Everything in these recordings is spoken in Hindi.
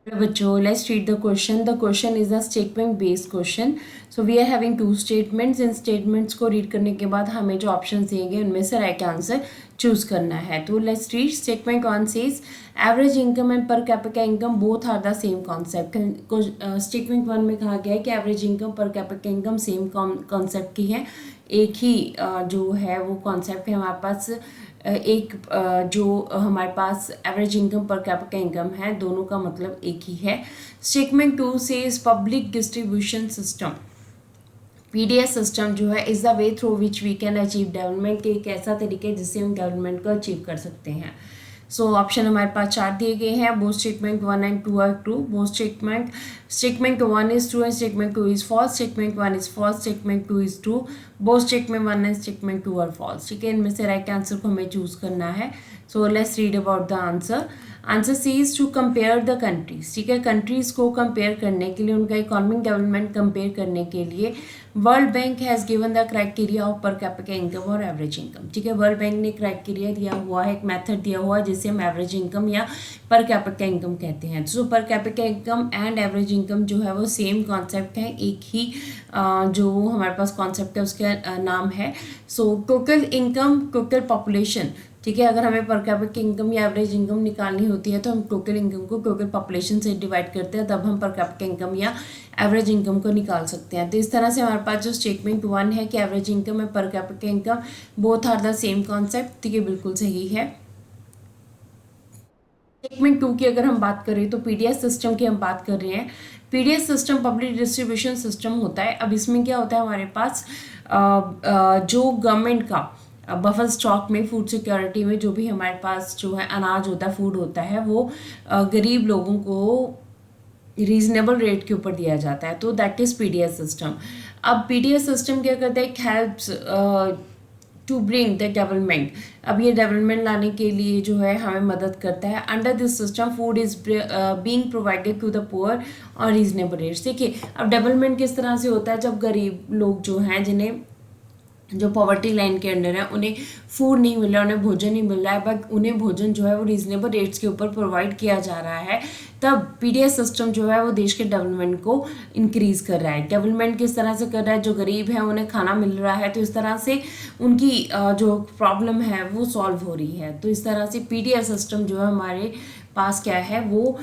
Hello बच्चों, let's read the question. The question is a statement based question. So we are having two statements. In statements को read करने के बाद हमें जो options दिएंगे उनमें से right answer choose करना है. तो let's read. Statement 1 says average income and per capita income both are the same concept. Statement 1 में कहा गया है कि average income per capita income same concept की है. एक ही जो है वो concept है हमारे पास. एक जो हमारे पास average income per capita income है, दोनों का मतलब एक ही है. स्टेटमेंट 2 से is public distribution system, PDS system जो है is the way through which we can achieve development, के एक ऐसा तरीका है जिससे हम डेवलपमेंट को अचीव कर सकते हैं. सो ऑप्शन हमारे पास 4 दिए गए हैं. Both statement 1 and 2 are true. Both statement 1 is true and statement 2 is false. Statement 1 is false, statement 2 is true. Both statement 1 and statement 2 are false. ठीक है, इनमें से राइट आंसर को हमें चूज करना है. So let's read about the answer. Answer C is to compare the countries. ठीक है, कंट्रीज को कंपेयर करने के लिए, उनका इकोनॉमिक डेवलपमेंट कंपेयर करने के लिए world bank has given the criteria of पर कैपिटा इनकम और एवरेज इनकम. ठीक है, वर्ल्ड बैंक ने क्राइटेरिया दिया हुआ है, एक मेथड दिया हुआ है जिसे हम एवरेज इनकम या पर कैपिटा इनकम कहते हैं. So per capita income and average income जो है वो सेम कॉन्सेप्ट है, एक ही जो हमारे पास कॉन्सेप्ट है उसका नाम है. So total income, total population. ठीक है, अगर हमें पर कैपिटा इनकम या एवरेज इनकम निकालनी होती है तो हम टोटल इनकम को टोटल पॉपुलेशन से डिवाइड करते हैं, तब हम पर कैपिटा इनकम या एवरेज इनकम को निकाल सकते हैं. तो इस तरह से हमारे पास जो स्टेटमेंट 1 है कि एवरेज इनकम है per capita income both are the same concept, ठीक है, बिल्कुल सही है. स्टेटमेंट 2 की अगर हम बात करें तो पीडीएस सिस्टम की हम बात कर रहे हैं. PDS system public distribution system होता है. अब इसमें क्या होता है, हमारे पास जो गवर्नमेंट का बफर स्टॉक में, फूड सिक्योरिटी में जो भी हमारे पास जो है अनाज होता है, फूड होता है, वो गरीब लोगों को रीजनेबल रेट के ऊपर दिया जाता है. तो दैट इज़ पीडीएस सिस्टम. अब पीडीएस सिस्टम क्या करता है, helps to bring the development. अब ये डेवलपमेंट लाने के लिए जो है हमें मदद करता है. Under this system food is being provided to the poor और रीजनेबल रेट्स. देखिए, अब डेवलपमेंट किस तरह से होता है, जब गरीब लोग जो हैं, जिन्हें जो पॉवर्टी लाइन के अंडर है, उन्हें फूड नहीं मिल रहा, उन्हें भोजन नहीं मिल रहा है, बट उन्हें भोजन जो है वो रीजनेबल रेट्स के ऊपर प्रोवाइड किया जा रहा है, तब पीडीएस सिस्टम जो है वो देश के डेवलपमेंट को इंक्रीज कर रहा है. डेवलपमेंट किस तरह से कर रहा है, जो गरीब है उन्हें खाना मिल रहा है, तो इस तरह से उनकी जो प्रॉब्लम है वो सॉल्व हो रही है. तो इस तरह से पीडीएस सिस्टम जो है हमारे पास क्या है, वो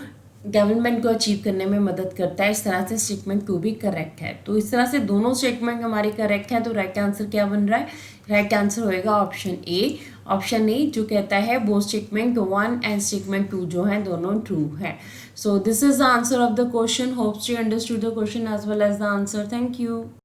डेवलपमेंट को अचीव करने में मदद करता है. इस तरह से स्टेटमेंट 2 भी करेक्ट है. तो इस तरह से दोनों स्टेटमेंट हमारे करेक्ट हैं. तो राइट आंसर क्या बन रहा है, राइट आंसर होएगा ऑप्शन ए. ऑप्शन ए जो कहता है बोथ स्टेटमेंट 1 एंड स्टेटमेंट 2 जो हैं दोनों ट्रू है. So this is the answer of the question. Hopes you understood the question as well as the answer. Thank you.